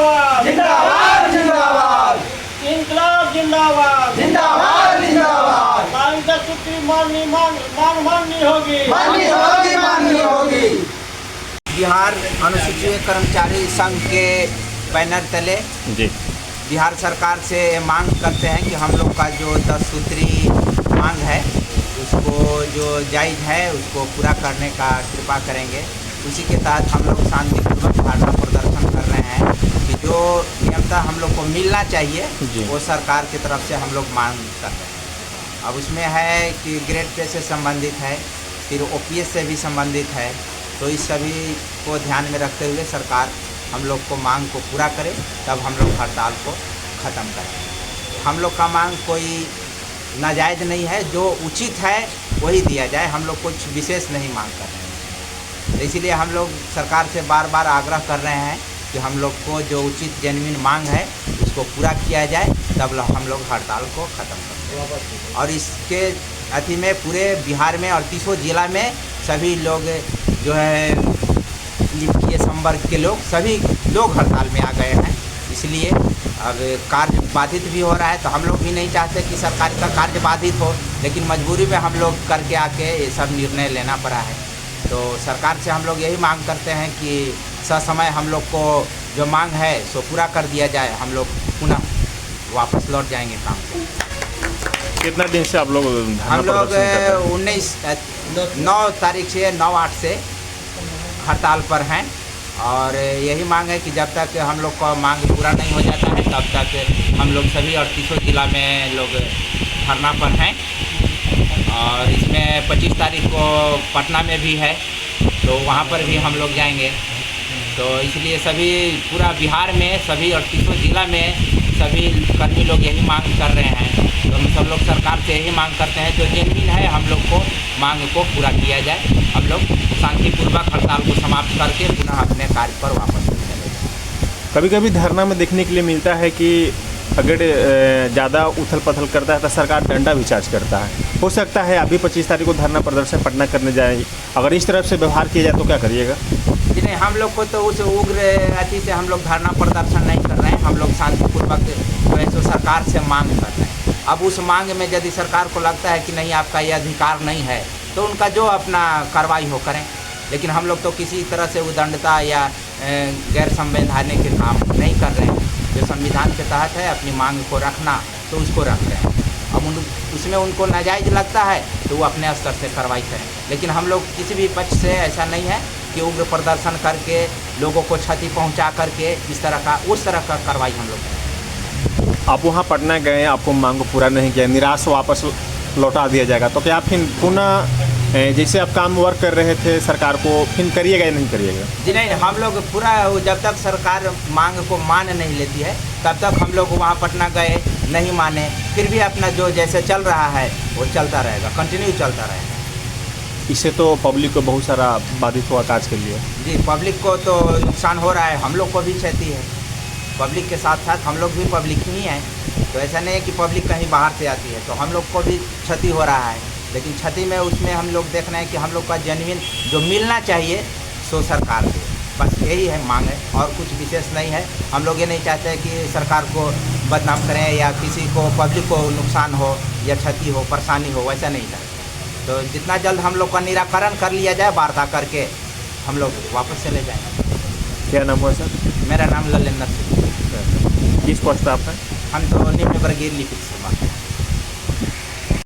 जिंदाबाद जिंदाबाद जिंदाबाद इंकलाब जिंदाबाद जिंदाबाद जिंदाबाद कायदा सूत्री माननी होगी माननी होगी माननी होगी। बिहार अनुसूचित कर्मचारी संघ के बैनर तले जी बिहार सरकार से मांग करते हैं कि हम लोग का जो 10 सूत्री मांग है उसको जो जायज़ है उसको पूरा करने का कृपा करेंगे। उसी के तहत हम लोग शांतिपूर्वक धरना प्रदर्शन कर रहे हैं कि जो नियमतः हम लोग को मिलना चाहिए वो सरकार की तरफ से हम लोग मांग कर रहे हैं। अब उसमें है कि ग्रेड पे से संबंधित है, फिर ओपीएस से भी संबंधित है, तो इस सभी को ध्यान में रखते हुए सरकार हम लोग को मांग को पूरा करे, तब हम लोग हड़ताल को ख़त्म करें। हम लोग का मांग कोई नाजायज़ नहीं है, जो उचित है वही दिया जाए। हम लोग कुछ विशेष नहीं मांग कर रहे हैं, इसीलिए हम लोग सरकार से बार बार आग्रह कर रहे हैं कि हम लोग को जो उचित जेन्युइन मांग है उसको पूरा किया जाए, तब हम लोग हड़ताल को ख़त्म करें। और इसके अति में पूरे बिहार में और 30 जिला में सभी लोग जो है ये संवर्ग के लोग सभी लोग हड़ताल में आ गए हैं। इसलिए अब कार्य बाधित भी हो रहा है, तो हम लोग भी नहीं चाहते कि सरकार का कार्य बाधित हो, लेकिन मजबूरी में हम लोग करके आके ये सब निर्णय लेना पड़ा है। तो सरकार से हम लोग यही मांग करते हैं कि ससमय हम लोग को जो मांग है सो पूरा कर दिया जाए, हम लोग पुनः वापस लौट जाएंगे काम पे। कितना दिन से आप लोग हम लोग 9 तारीख से 9/8 से हड़ताल पर हैं और यही मांग है कि जब तक हम लोग का मांग पूरा नहीं हो जाता है तब तक हम लोग सभी 38 जिला में लोग धरना पर हैं। और इसमें 25 तारीख को पटना में भी है, तो वहाँ पर भी हम लोग जाएंगे। तो इसलिए सभी पूरा बिहार में सभी 38 जिला में सभी कर्मी लोग यही मांग कर रहे हैं। तो हम सब लोग सरकार से यही मांग करते हैं जो जेन्युइन है हम लोग को मांग को पूरा किया जाए। हम लोग शांतिपूर्वक हड़ताल को समाप्त करके पुनः अपने कार्य पर वापस चले जाएं। कभी कभी धरना में देखने के लिए मिलता है कि अगर ज़्यादा उथल पथल करता है तो सरकार दंडा भी चार्ज करता है। हो सकता है अभी 25 तारीख को धरना प्रदर्शन पटना करने जाए, अगर इस तरफ से व्यवहार किया जाए तो क्या करिएगा? जी नहीं, हम लोग को तो उस उग्र अति से हम लोग धरना प्रदर्शन नहीं कर रहे हैं। हम लोग शांतिपूर्वक जो है तो सरकार से मांग कर रहे हैं। अब उस मांग में यदि सरकार को लगता है कि नहीं आपका ये अधिकार नहीं है तो उनका जो अपना कार्रवाई हो करें, लेकिन हम लोग तो किसी तरह से उदंडता या गैर संवैधानिक काम नहीं कर रहे हैं। जो संविधान के तहत है अपनी मांग को रखना तो उसको रख रहे हैं। अब उसमें उनको नाजायज़ लगता है तो वो अपने स्तर से कार्रवाई करें, लेकिन हम लोग किसी भी पक्ष से ऐसा नहीं है कि उग्र प्रदर्शन करके लोगों को क्षति पहुंचा करके उस तरह का कार्रवाई हम लोग करें। आप वहाँ पटना गए, आपको मांग को पूरा नहीं किया, निराश वापस लौटा दिया जाएगा, तो क्या आप फिर पुनः जैसे आप काम वर्क कर रहे थे सरकार को फिर करिएगा या नहीं करिएगा? जी नहीं, हम लोग पूरा जब तक सरकार मांग को मान नहीं लेती है तब तक हम लोग वहाँ पटना गए, नहीं माने, फिर भी अपना जो जैसे चल रहा है वो चलता रहेगा, कंटिन्यू चलता रहेगा। इससे तो पब्लिक को बहुत सारा बाधित हुआ काज के लिए। जी, पब्लिक को तो नुकसान हो रहा है, हम लोग को भी क्षति है। पब्लिक के साथ साथ हम लोग भी पब्लिक ही हैं, तो ऐसा नहीं है कि पब्लिक कहीं बाहर से आती है, तो हम लोग को भी क्षति हो रहा है। लेकिन क्षति में उसमें हम लोग देख रहे हैं कि हम लोग का जेन्युइन जो मिलना चाहिए सो सरकार दे, बस यही है मांग है, और कुछ विशेष नहीं है। हम लोग ये नहीं चाहते कि सरकार को बदनाम करें या किसी को पब्लिक को नुकसान हो या क्षति हो, परेशानी हो, वैसा नहीं चाहते। तो जितना जल्द हम लोग का निराकरण कर लिया जाए वार्ता करके, हम लोग वापस चले जाएंगे। क्या नाम हुआ सर? मेरा नाम ललेंद्र सिंह। किस पोस्ट पर आप हैं? हम तो निम्न वर्गीय लिपिक सेवा।